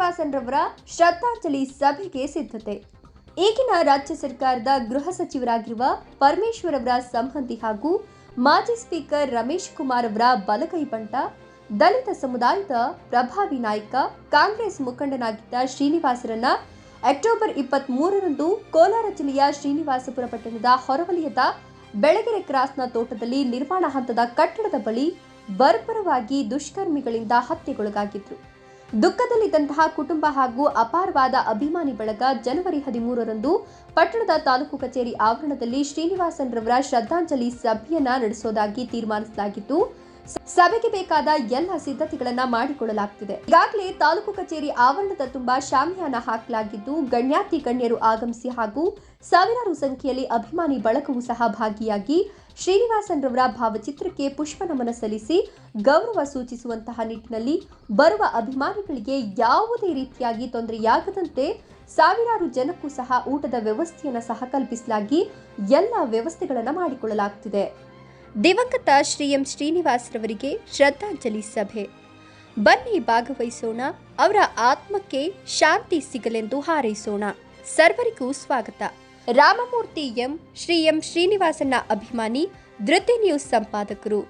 ಶ್ರೀನಿವಾಸನ್ ರವರ ಶ್ರದ್ಧಾಂಜಲಿ ಸಭೆಗೆ ಸಿದ್ಧತೆ. ಈಗಿನ ರಾಜ್ಯ ಸರ್ಕಾರದ ಗೃಹ ಸಚಿವರಾಗಿರುವ ಪರಮೇಶ್ವರ್ ಅವರ ಸಂಬಂಧಿ ಹಾಗೂ ಮಾಜಿ ಸ್ಪೀಕರ್ ರಮೇಶ್ ಕುಮಾರ್ ಅವರ ಬಲಗೈ ಬಂಟ, ದಲಿತ ಸಮುದಾಯದ ಪ್ರಭಾವಿ ನಾಯಕ, ಕಾಂಗ್ರೆಸ್ ಮುಖಂಡನಾಗಿದ್ದ ಶ್ರೀನಿವಾಸರನ್ನ ಅಕ್ಟೋಬರ್ 23ರಂದು ಕೋಲಾರ ಜಿಲ್ಲೆಯ ಶ್ರೀನಿವಾಸಪುರ ಪಟ್ಟಣದ ಹೊರವಲಯದ ಬೆಳಗೆರೆ ಕ್ರಾಸ್ನ ತೋಟದಲ್ಲಿ ನಿರ್ಮಾಣ ಹಂತದ ಕಟ್ಟಡದ ಬಳಿ ಬರ್ಬರವಾಗಿ ದುಷ್ಕರ್ಮಿಗಳಿಂದ ಹತ್ಯೆಗೊಳಗಾಗಿದ್ರು. ದುಃಖದಲ್ಲಿದ್ದಂತಹ ಕುಟುಂಬ ಹಾಗೂ ಅಪಾರವಾದ ಅಭಿಮಾನಿ ಬಳಗ ಜನವರಿ 13ರಂದು ಪಟ್ಟಣದ ತಾಲೂಕು ಕಚೇರಿ ಆವರಣದಲ್ಲಿ ಶ್ರೀನಿವಾಸನ್ ರವರ ಶ್ರದ್ಧಾಂಜಲಿ ಸಭೆಯನ್ನ ನಡೆಸೋದಾಗಿ ತೀರ್ಮಾನಿಸಲಾಗಿದ್ದು, ಸಭೆಗೆ ಬೇಕಾದ ಎಲ್ಲ ಸಿದ್ಧತೆಗಳನ್ನ ಮಾಡಿಕೊಳ್ಳಲಾಗುತ್ತಿದೆ. ಈಗಾಗಲೇ ತಾಲೂಕು ಕಚೇರಿ ಆವರಣದ ತುಂಬಾ ಶಾಮಿಯಾನ ಹಾಕಲಾಗಿದ್ದು, ಗಣ್ಯಾತಿ ಗಣ್ಯರು ಆಗಮಿಸಿ ಹಾಗೂ ಸಾವಿರಾರು ಸಂಖ್ಯೆಯಲ್ಲಿ ಅಭಿಮಾನಿ ಬಳಗವೂ ಸಹ ಭಾಗಿಯಾಗಿ ಶ್ರೀನಿವಾಸನ್ ರವರ ಭಾವಚಿತ್ರಕ್ಕೆ ಪುಷ್ಪ ನಮನ ಸಲ್ಲಿಸಿ ಗೌರವ ಸೂಚಿಸುವಂತಹ ನಿಟ್ಟಿನಲ್ಲಿ ಬರುವ ಅಭಿಮಾನಿಗಳಿಗೆ ಯಾವುದೇ ರೀತಿಯಾಗಿ ತೊಂದರೆಯಾಗದಂತೆ ಸಾವಿರಾರು ಜನಕ್ಕೂ ಸಹ ಊಟದ ವ್ಯವಸ್ಥೆಯನ್ನು ಸಹ ಕಲ್ಪಿಸಲಾಗಿ ಎಲ್ಲ ವ್ಯವಸ್ಥೆಗಳನ್ನು ಮಾಡಿಕೊಳ್ಳಲಾಗುತ್ತಿದೆ. ದಿವಂಗತ ಶ್ರೀ ಎಂ ಶ್ರೀನಿವಾಸ್ ರವರಿಗೆ ಶ್ರದ್ಧಾಂಜಲಿ ಸಭೆ. ಬನ್ನಿ ಭಾಗವಹಿಸೋಣ, ಅವರ ಆತ್ಮಕ್ಕೆ ಶಾಂತಿ ಸಿಗಲೆಂದು ಹಾರೈಸೋಣ. ಸರ್ವರಿಗೂ ಸ್ವಾಗತ. ರಾಮಮೂರ್ತಿ ಎಂ ಶ್ರೀ ಎಂ ಶ್ರೀನಿವಾಸನ ಅಭಿಮಾನಿ, ಧೃತಿ ನ್ಯೂಸ್ ಸಂಪಾದಕರು.